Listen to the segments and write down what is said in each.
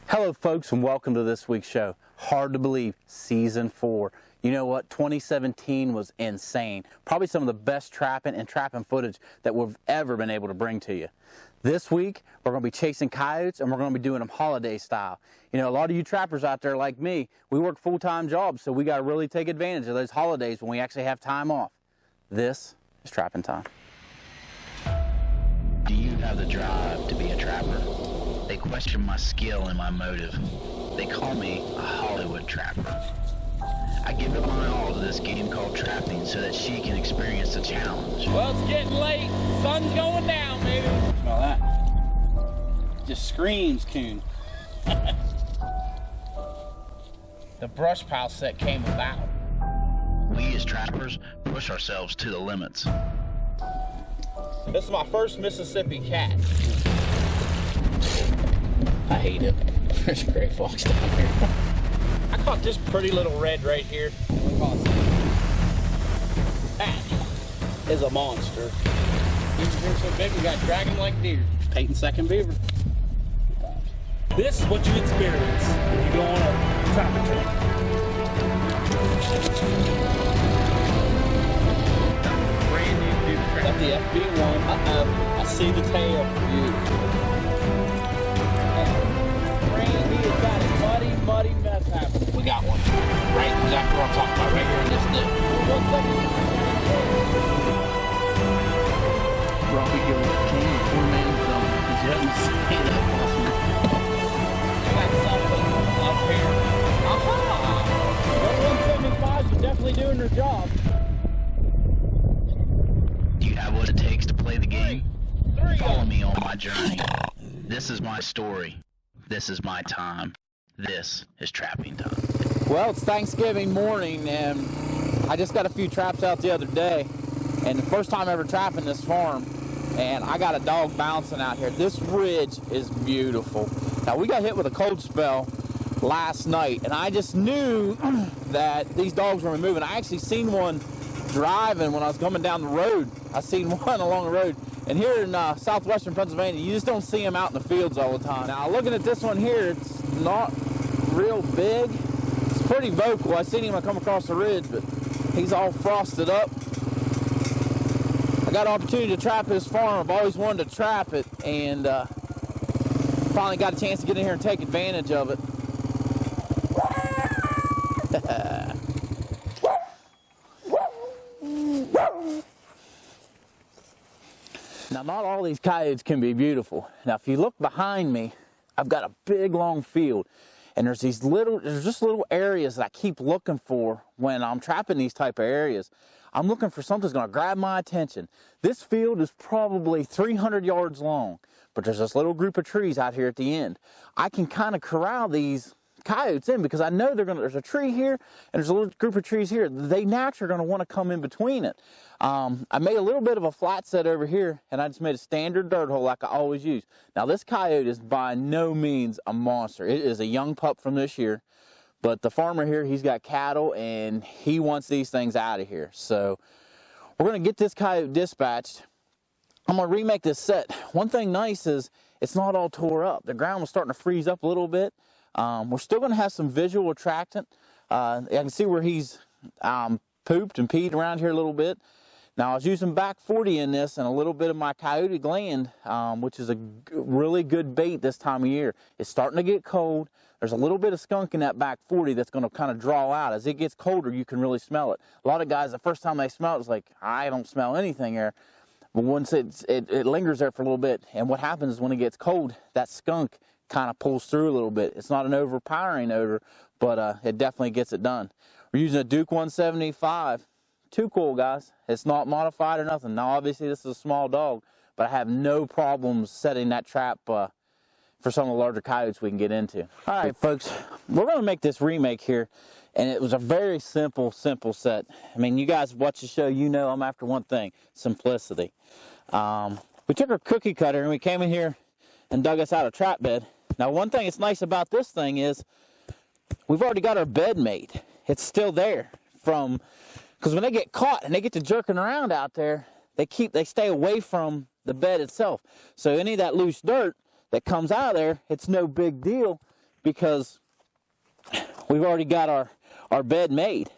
Hello folks, and welcome to this week's show. Hard to believe, season 4. You know what, 2017 was insane. Probably some of the best trapping footage that we've ever been able to bring to you. This week, we're going to be chasing coyotes, and we're going to be doing them holiday style. You know, a lot of you trappers out there like me, we work full-time jobs, so we got to really take advantage of those holidays when we actually have time off. This is trapping time. Do you have the drive to be a trapper? They question my skill and my motive. They call me a Hollywood trapper. I give it my all to this game called trapping so that she can experience the challenge. Well, it's getting late. Sun's going down, baby. Smell that? Just screams coon. The brush pile set came about. We as trappers push ourselves to the limits. This is my first Mississippi cat. I hate it. There's a gray fox down here. I caught this pretty little red right here. That is a monster. These are so big we got dragging like deer. Peyton second beaver. This is what you experience when you go on a trapping trip. Brand new dude trap. Got the FB1. I see the tail. Randy has got a muddy mess happening. We got one. Right exactly what I'm talking about, right here in this dip. 1 second. Robby, Gilbert, king of four-man zone. Did you happen to see that monster? I got something up here. Aha! Those 175s are definitely doing their job. Do you have what it takes to play the game? Three Follow me on my journey. This is my story. This is my time. This is trapping time. Well, it's Thanksgiving morning, and I just got a few traps out the other day, and the first time ever trapping this farm, and I got a dog bouncing out here. This ridge is beautiful. Now, we got hit with a cold spell last night, and I just knew that these dogs were moving. I actually seen one driving when I was coming down the road. I seen one along the road. And here in southwestern Pennsylvania, you just don't see them out in the fields all the time. Now, looking at this one here, it's not real big. It's pretty vocal. I seen him when I come across the ridge, but he's all frosted up. I got an opportunity to trap his farm. I've always wanted to trap it, and finally got a chance to get in here and take advantage of it. Now, not all these coyotes can be beautiful. Now, if you look behind me, I've got a big, long field. And there's just little areas that I keep looking for when I'm trapping these type of areas. I'm looking for something that's going to grab my attention. This field is probably 300 yards long, but there's this little group of trees out here at the end. I can kind of corral these coyotes in because I know there's a tree here and there's a little group of trees here. They naturally are going to want to come in between it. I made a little bit of a flat set over here, and I just made a standard dirt hole like I always use. Now, this coyote is by no means a monster. It is a young pup from this year, but the farmer here, he's got cattle, and he wants these things out of here. So we're going to get this coyote dispatched. I'm going to remake this set. One thing nice is it's not all tore up. The ground was starting to freeze up a little bit. We're still going to have some visual attractant. I can see where he's pooped and peed around here a little bit. Now, I was using back 40 in this and a little bit of my coyote gland, which is a really good bait this time of year. It's starting to get cold. There's a little bit of skunk in that back 40 that's going to kind of draw out. As it gets colder, you can really smell it. A lot of guys, the first time they smell it, it's like, I don't smell anything here. But once it lingers there for a little bit, and what happens is when it gets cold, that skunk kind of pulls through a little bit. It's not an overpowering odor, but it definitely gets it done. We're using a Duke 175. Too cool, guys. It's not modified or nothing. Now, obviously, this is a small dog, but I have no problems setting that trap for some of the larger coyotes we can get into. All right, folks, we're going to make this remake here, and it was a very simple set. I mean, you guys watch the show, you know I'm after one thing, simplicity. We took our cookie cutter, and we came in here and dug us out a trap bed. Now, one thing that's nice about this thing is we've already got our bed made. It's still there because when they get caught and they get to jerking around out there, they stay away from the bed itself. So any of that loose dirt that comes out of there, it's no big deal because we've already got our bed made.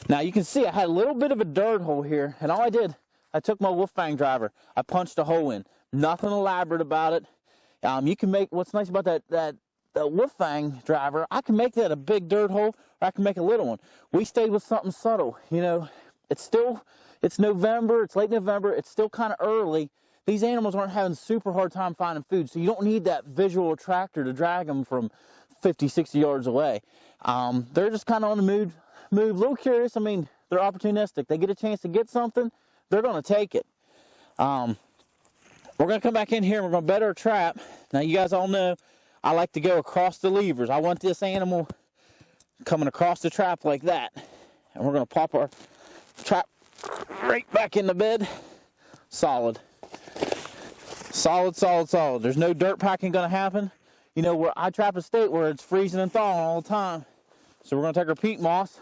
Now you can see I had a little bit of a dirt hole here, and all I did, I took my wolf fang driver, I punched a hole in. Nothing elaborate about it. You can make, what's nice about that wolf fang driver, I can make that a big dirt hole, or I can make a little one. We stayed with something subtle. You know, it's November, it's late November, it's still kind of early. These animals aren't having a super hard time finding food, so you don't need that visual attractor to drag them from 50, 60 yards away. They're just kind of on the move, a little curious. I mean, they're opportunistic. They get a chance to get something, they're going to take it. We're going to come back in here and we're going to bed our trap. Now, you guys all know I like to go across the levers. I want this animal coming across the trap like that. And we're going to pop our trap right back in the bed. Solid. Solid, solid, solid. There's no dirt packing going to happen. You know, where I trap a state where it's freezing and thawing all the time. So we're going to take our peat moss,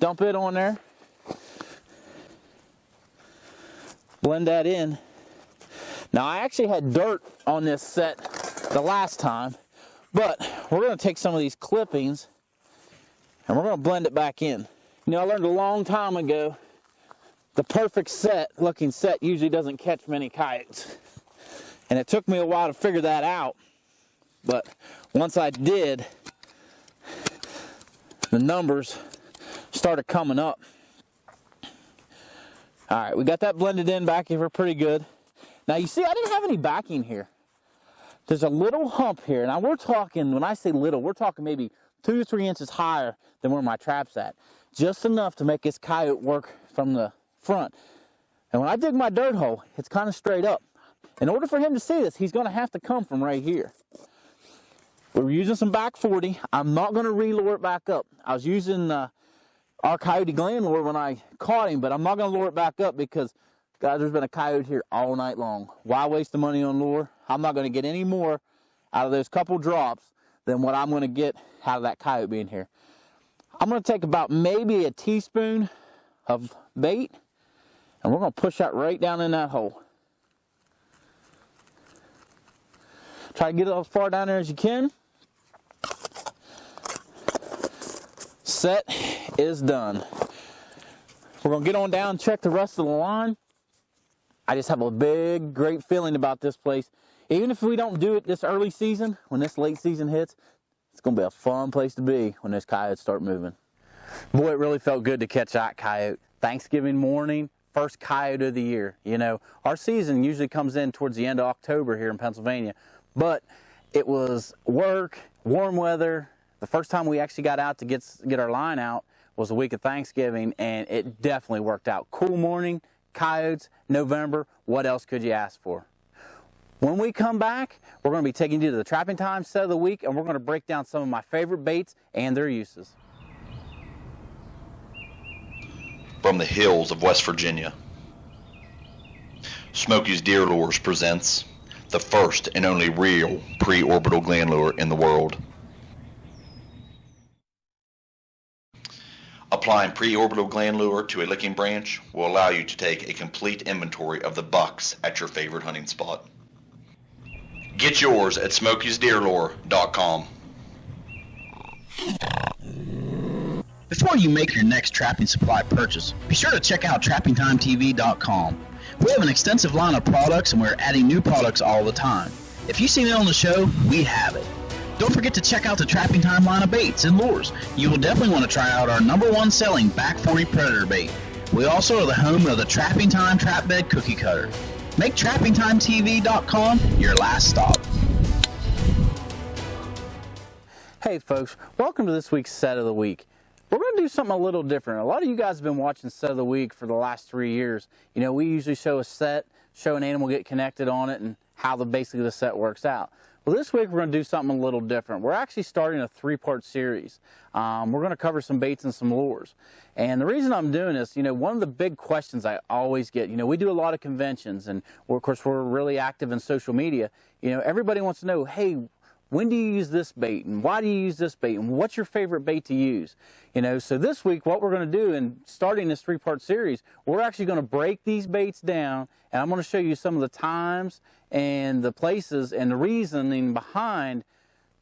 dump it on there, blend that in. Now, I actually had dirt on this set the last time, but we're going to take some of these clippings and we're going to blend it back in. You know, I learned a long time ago, the perfect looking set usually doesn't catch many coyotes. And it took me a while to figure that out. But once I did, the numbers started coming up. All right, we got that blended in back here pretty good. Now you see, I didn't have any backing here. There's a little hump here. Now we're talking, when I say little, we're talking maybe 2 to 3 inches higher than where my trap's at. Just enough to make this coyote work from the front. And when I dig my dirt hole, it's kind of straight up. In order for him to see this, he's going to have to come from right here. We're using some back 40. I'm not going to re-lure it back up. I was using our coyote gland lure when I caught him, but I'm not going to lure it back up because, guys, there's been a coyote here all night long. Why waste the money on lure? I'm not going to get any more out of those couple drops than what I'm going to get out of that coyote being here. I'm going to take about maybe a teaspoon of bait, and we're going to push that right down in that hole. Try to get it as far down there as you can. Set is done. We're going to get on down and check the rest of the line. I just have a big, great feeling about this place. Even if we don't do it this early season, when this late season hits, it's going to be a fun place to be when those coyotes start moving. Boy, it really felt good to catch that coyote. Thanksgiving morning, first coyote of the year. You know, our season usually comes in towards the end of October here in Pennsylvania, but it was work, warm weather. The first time we actually got out to get our line out was the week of Thanksgiving, and it definitely worked out. Cool morning, coyotes, November, what else could you ask for? When we come back, we're going to be taking you to the Trapping Time set of the week, and we're going to break down some of my favorite baits and their uses. From the hills of West Virginia, Smokey's Deer Lures presents the first and only real pre-orbital gland lure in the world. Applying pre-orbital gland lure to a licking branch will allow you to take a complete inventory of the bucks at your favorite hunting spot. Get yours at smokiesdeerlure.com. Before you make your next trapping supply purchase, be sure to check out trappingtimetv.com. We have an extensive line of products and we're adding new products all the time. If you've seen it on the show, we have it. Don't forget to check out the Trapping Time line of baits and lures. You will definitely want to try out our #1 selling Back 40 Predator bait. We also are the home of the Trapping Time Trap Bed Cookie Cutter. Make trappingtimetv.com your last stop. Hey folks, welcome to this week's set of the week. We're going to do something a little different. A lot of you guys have been watching set of the week for the last 3 years. You know, we usually show a set, show an animal get connected on it, and how basically the set works out. Well, this week we're going to do something a little different. We're actually starting a 3-part series. We're going to cover some baits and some lures. And the reason I'm doing this, you know, one of the big questions I always get, you know, we do a lot of conventions, and of course we're really active in social media. You know, everybody wants to know, hey, when do you use this bait, and why do you use this bait, and what's your favorite bait to use? You know, so this week what we're going to do, in starting this 3-part series, we're actually going to break these baits down, and I'm going to show you some of the times and the places and the reasoning behind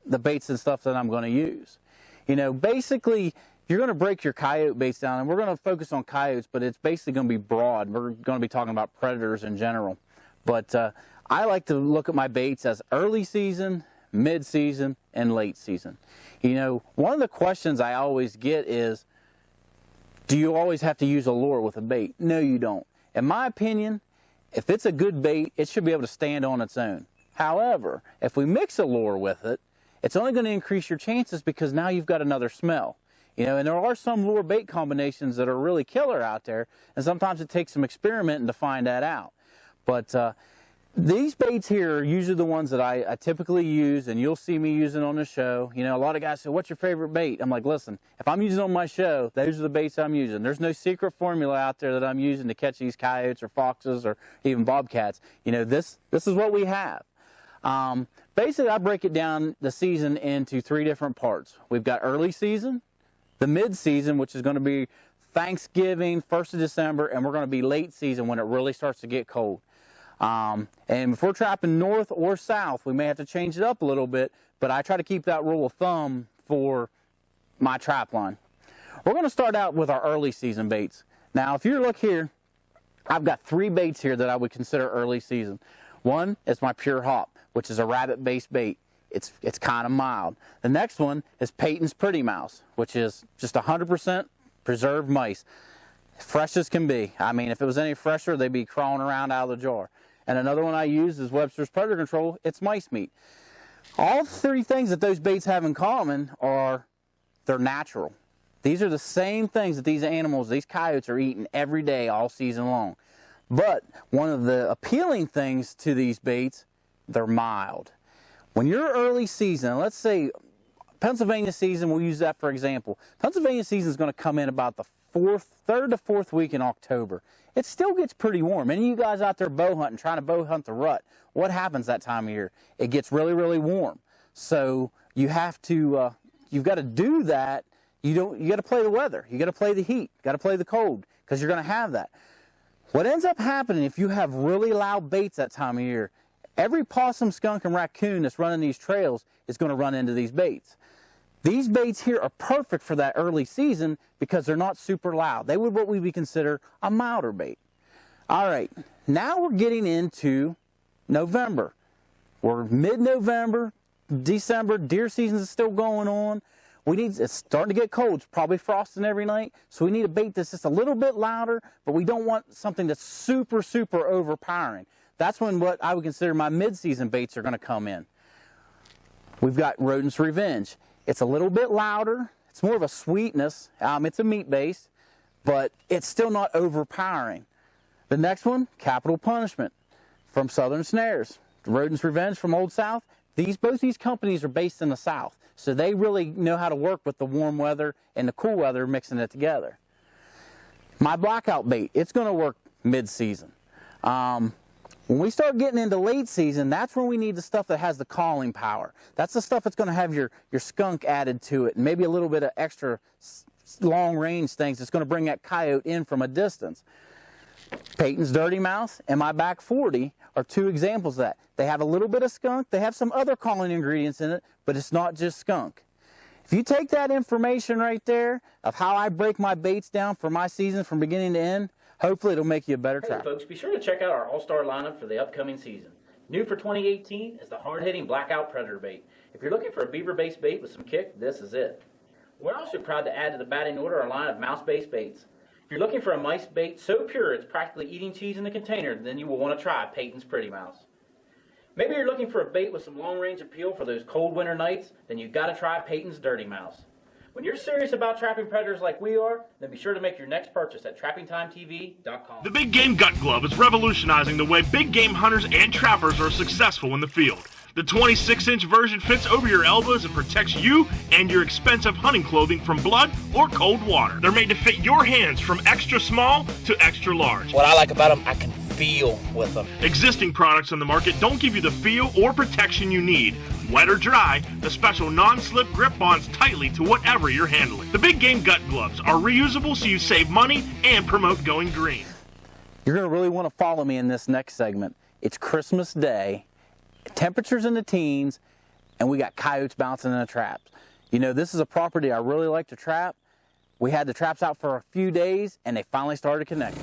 the baits and stuff that I'm going to use. You know, basically, you're going to break your coyote baits down, and we're going to focus on coyotes, but it's basically going to be broad. We're going to be talking about predators in general. But I like to look at my baits as early season, mid-season, and late season. You know, one of the questions I always get is, do you always have to use a lure with a bait? No, you don't. In my opinion, if it's a good bait, it should be able to stand on its own. However, if we mix a lure with it, it's only going to increase your chances because now you've got another smell. You know, and there are some lure bait combinations that are really killer out there, and sometimes it takes some experimenting to find that out. But these baits here are usually the ones that I typically use, and you'll see me using on the show. You know, a lot of guys say, what's your favorite bait? I'm like, listen, if I'm using on my show, those are the baits I'm using. There's no secret formula out there that I'm using to catch these coyotes or foxes or even bobcats. You know, this is what we have. Basically, I break it down, the season, into 3 different parts. We've got early season, the mid-season, which is going to be Thanksgiving, 1st of December, and we're going to be late season when it really starts to get cold. And if we're trapping north or south, we may have to change it up a little bit, but I try to keep that rule of thumb for my trap line. We're going to start out with our early season baits. Now, if you look here, I've got 3 baits here that I would consider early season. One is my Pure Hop, which is a rabbit-based bait. It's kind of mild. The next one is Peyton's Pretty Mouse, which is just 100% preserved mice. Fresh as can be. I mean, if it was any fresher, they'd be crawling around out of the jar. And another one I use is Webster's Predator Control. It's mice meat. All 3 things that those baits have in common are they're natural. These are the same things that these animals, these coyotes, are eating every day all season long. But one of the appealing things to these baits, they're mild. When you're early season, let's say Pennsylvania season, we'll use that for example. Pennsylvania season is going to come in about the 3rd to 4th week in October. It still gets pretty warm. Any of you guys out there bow hunting, trying to bow hunt the rut, what happens that time of year? It gets really, really warm. So you have to, you've got to do that. You got to play the weather. You got to play the heat. You got to play the cold because you're going to have that. What ends up happening if you have really loud baits that time of year, every possum, skunk, and raccoon that's running these trails is going to run into these baits. These baits here are perfect for that early season because they're not super loud. They would what we would consider a milder bait. All right, now we're getting into November. We're mid-November, December, deer season is still going on. It's starting to get cold. It's probably frosting every night. So we need a bait that's just a little bit louder, but we don't want something that's super, super overpowering. That's when what I would consider my mid-season baits are going to come in. We've got Rodent's Revenge. It's a little bit louder. It's more of a sweetness. It's a meat base, but it's still not overpowering. The next one, Capital Punishment from Southern Snares. Rodent's Revenge from Old South. Both these companies are based in the South, so they really know how to work with the warm weather and the cool weather, mixing it together. My Blackout bait, it's going to work mid-season. When we start getting into late season, that's when we need the stuff that has the calling power. That's the stuff that's going to have your skunk added to it, and maybe a little bit of extra long-range things that's going to bring that coyote in from a distance. Peyton's Dirty Mouse and my Back 40 are 2 examples of that. They have a little bit of skunk. They have some other calling ingredients in it, but it's not just skunk. If you take that information right there of how I break my baits down for my season from beginning to end, hopefully it'll make you a better trapper. Hey folks, be sure to check out our all-star lineup for the upcoming season. New for 2018 is the hard-hitting Blackout Predator bait. If you're looking for a beaver-based bait with some kick, this is it. We're also proud to add to the batting order our line of mouse-based baits. If you're looking for a mice bait so pure it's practically eating cheese in the container, then you will want to try Peyton's Pretty Mouse. Maybe you're looking for a bait with some long-range appeal for those cold winter nights, then you've got to try Peyton's Dirty Mouse. When you're serious about trapping predators like we are, then be sure to make your next purchase at TrappingTimeTV.com. The Big Game Gut Glove is revolutionizing the way big game hunters and trappers are successful in the field. The 26-inch version fits over your elbows and protects you and your expensive hunting clothing from blood or cold water. They're made to fit your hands from extra small to extra large. What I like about them, I can feel with them. Existing products on the market don't give you the feel or protection you need. Wet or dry, the special non-slip grip bonds tightly to whatever you're handling. The Big Game Gut Gloves are reusable so you save money and promote going green. You're going to really want to follow me in this next segment. It's Christmas Day, temperatures in the teens, and we got coyotes bouncing in the traps. You know, this is a property I really like to trap. We had the traps out for a few days, and they finally started connecting.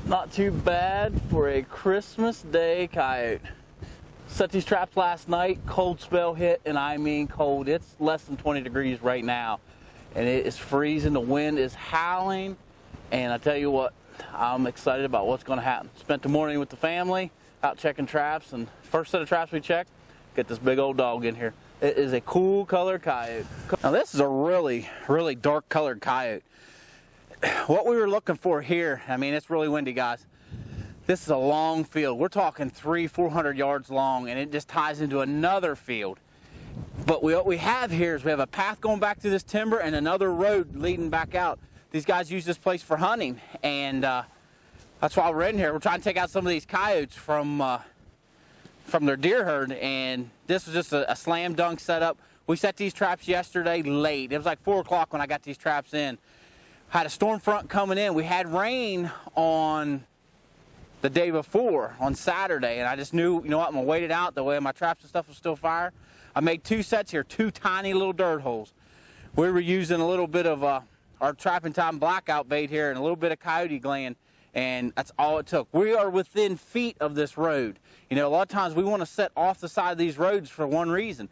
Not too bad for a Christmas Day coyote. Set these traps last night, cold spell hit, and I mean cold. It's less than 20 degrees right now, and it is freezing. The wind is howling, and I tell you what, I'm excited about what's going to happen. Spent the morning with the family, out checking traps, and first set of traps we checked, get this big old dog in here. It is a cool colored coyote. Now this is a really, really dark colored coyote. What we were looking for here, I mean, it's really windy, guys. This is a long field. We're talking 300-400 yards long, and it just ties into another field. But what we have here is we have a path going back through this timber and another road leading back out. These guys use this place for hunting, and that's why we're in here. We're trying to take out some of these coyotes from their deer herd, and this was just a slam dunk setup. We set these traps yesterday late. It was like 4 o'clock when I got these traps in. Had a storm front coming in. We had rain on the day before, on Saturday, and I just knew, you know what, I'm gonna wait it out. The way my traps and stuff was still fire. I made 2 sets here, 2 tiny little dirt holes. We were using a little bit of our trapping time blackout bait here and a little bit of coyote gland, and that's all it took. We are within feet of this road. You know, a lot of times we want to set off the side of these roads for one reason.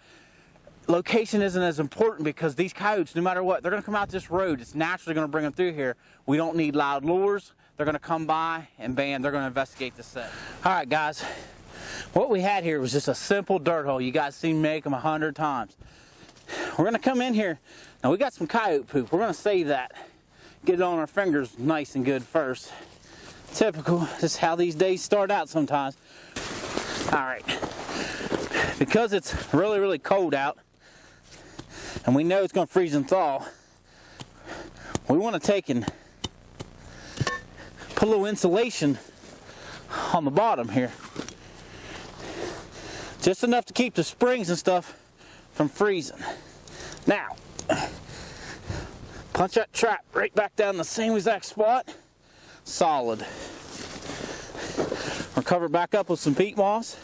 Location isn't as important because these coyotes, no matter what, they're going to come out this road. It's naturally going to bring them through here. We don't need loud lures. They're going to come by and bam, they're going to investigate the set. All right, guys, what we had here was just a simple dirt hole. You guys seen me make them 100 times. We're going to come in here. Now we got some coyote poop. We're going to save that. Get it on our fingers nice and good first. Typical. This is how these days start out sometimes. All right. Because it's really, really cold out, and we know it's going to freeze and thaw, we want to take and put a little insulation on the bottom here. Just enough to keep the springs and stuff from freezing. Now, punch that trap right back down the same exact spot. Solid. We'll cover it back up with some peat moss.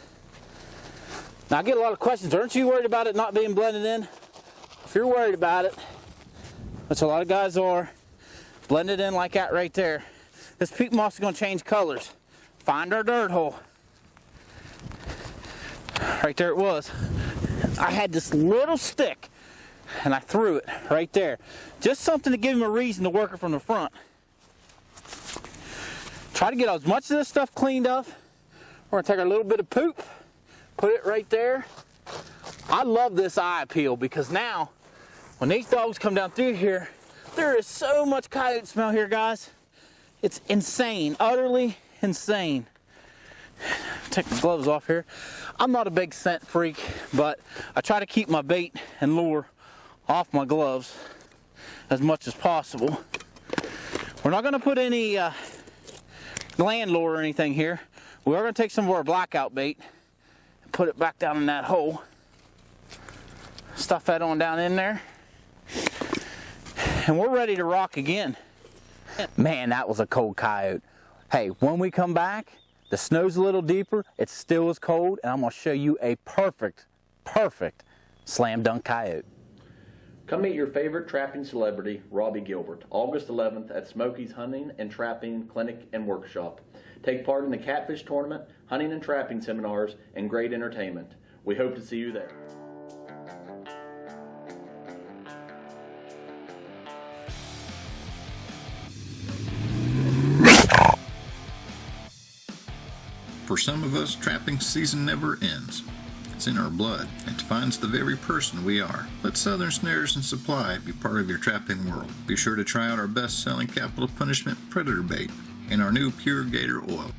Now I get a lot of questions. Aren't you worried about it not being blended in? If you're worried about it, which a lot of guys are, blend it in like that right there. This peat moss is going to change colors. Find our dirt hole. Right there it was. I had this little stick and I threw it right there. Just something to give him a reason to work it from the front. Try to get as much of this stuff cleaned up. We're going to take our little bit of poop, put it right there. I love this eye appeal because now when these dogs come down through here, there is so much coyote smell here, guys. It's insane, utterly insane. Take the gloves off here. I'm not a big scent freak, but I try to keep my bait and lure off my gloves as much as possible. We're not going to put any gland lure or anything here. We are going to take some of our blackout bait and put it back down in that hole. Stuff that on down in there. And we're ready to rock again. Man, that was a cold coyote. Hey, when we come back, the snow's a little deeper, it's still as cold, and I'm going to show you a perfect slam dunk coyote. Come meet your favorite trapping celebrity, Robby Gilbert, August 11th at Smokey's Hunting and Trapping Clinic and Workshop. Take part in the catfish tournament, hunting and trapping seminars, and great entertainment. We hope to see you there. For some of us, trapping season never ends. It's in our blood. It defines the very person we are. Let Southern Snares and Supply be part of your trapping world. Be sure to try out our best-selling capital punishment predator bait and our new Pure Gator oil.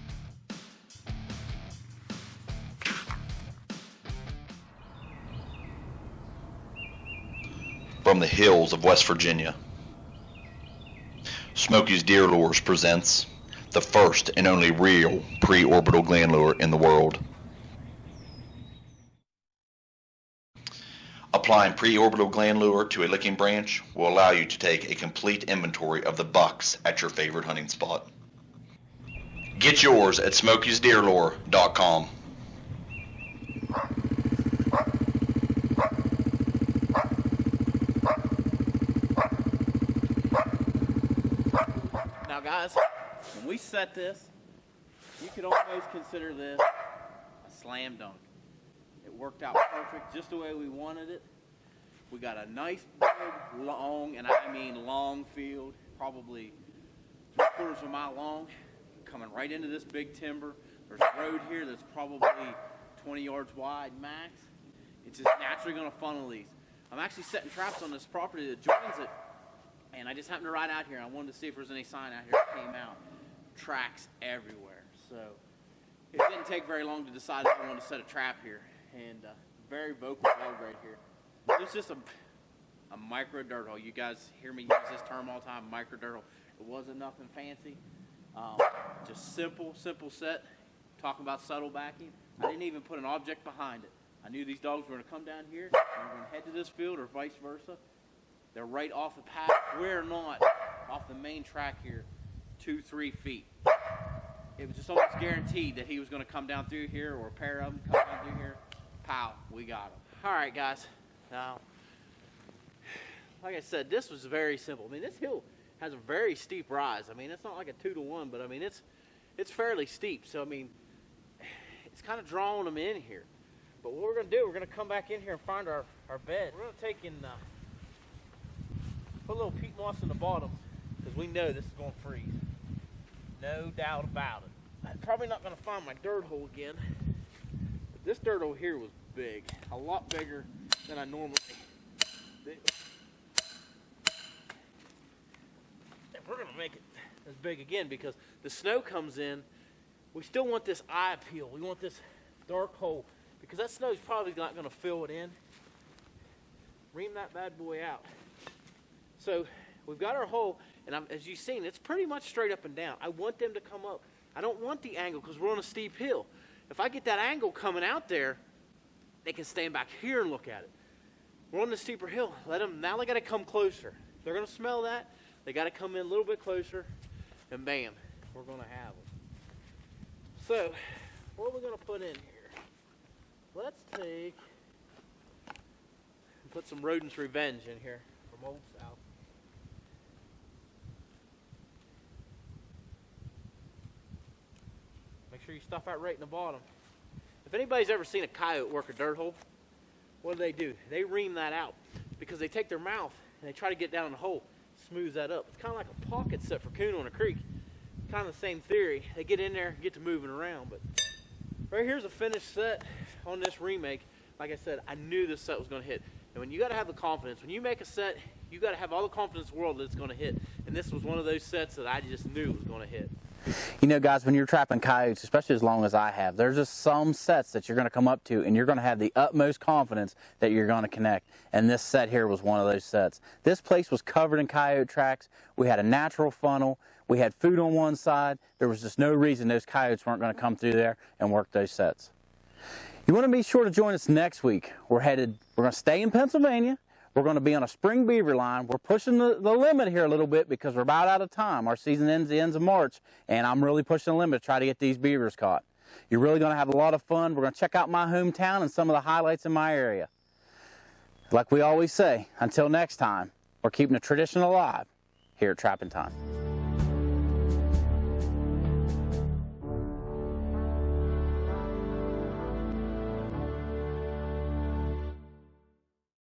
From the hills of West Virginia, Smoky's Deer Lures presents the first and only real pre-orbital gland lure in the world. Applying pre-orbital gland lure to a licking branch will allow you to take a complete inventory of the bucks at your favorite hunting spot. Get yours at SmokysDeerLure.com. Now guys, when we set this, you could almost consider this a slam dunk. It worked out perfect, just the way we wanted it. We got a nice big, long, and I mean long field, probably 3/4 of a mile long, coming right into this big timber. There's a road here that's probably 20 yards wide max. It's just naturally gonna funnel these. I'm actually setting traps on this property that joins it, and I just happened to ride out here. I wanted to see if there's any sign out here that came out. Tracks everywhere. So it didn't take very long to decide if I wanted to set a trap here. And very vocal dog right here. It's just a micro dirt hole. You guys hear me use this term all the time, micro dirt hole. It wasn't nothing fancy. Just simple set. Talking about subtle backing. I didn't even put an object behind it. I knew these dogs were going to come down here and were going to head to this field or vice versa. They're right off the path. We're not off the main track here 2-3 feet. It was just almost guaranteed that he was going to come down through here, or a pair of them come down through here. Pow, we got him. All right, guys. Now, like I said, this was very simple. I mean, this hill has a very steep rise. I mean, it's not like a 2-to-1, but I mean, it's fairly steep. So, I mean, it's kind of drawing them in here. But what we're going to do, we're going to come back in here and find our bed. We're going to take and put a little peat moss in the bottom, because we know this is going to freeze. No doubt about it. I'm probably not going to find my dirt hole again. But this dirt hole here was big. A lot bigger than I normally do. And we're going to make it as big again because the snow comes in. We still want this eye appeal. We want this dark hole because that snow's probably not going to fill it in. Ream that bad boy out. So we've got our hole, and as you've seen, it's pretty much straight up and down. I want them to come up. I don't want the angle because we're on a steep hill. If I get that angle coming out there, they can stand back here and look at it. We're on the steeper hill. Now they got to come closer. They're going to smell that. They got to come in a little bit closer, and bam, we're going to have them. So, what are we going to put in here? Let's take and put some Rodent's Revenge in here from Old South. Make sure you stuff out right in the bottom. If anybody's ever seen a coyote work a dirt hole, what do? They ream that out because they take their mouth and they try to get down in the hole, smooth that up. It's kind of like a pocket set for coon on a creek. Kind of the same theory. They get in there, get to moving around. But right here's a finished set on this remake. Like I said, I knew this set was going to hit. And when you got to have the confidence, when you make a set, you got to have all the confidence in the world that it's going to hit. And this was one of those sets that I just knew was going to hit. You know, guys, when you're trapping coyotes, especially as long as I have, there's just some sets that you're going to come up to and you're going to have the utmost confidence that you're going to connect. And this set here was one of those sets. This place was covered in coyote tracks. We had a natural funnel. We had food on one side. There was just no reason those coyotes weren't going to come through there and work those sets. You want to be sure to join us next week. We're going to stay in Pennsylvania. We're going to be on a spring beaver line. We're pushing the limit here a little bit because we're about out of time. Our season ends the end of March, and I'm really pushing the limit to try to get these beavers caught. You're really going to have a lot of fun. We're going to check out my hometown and some of the highlights in my area. Like we always say, until next time, we're keeping the tradition alive here at Trapping Time.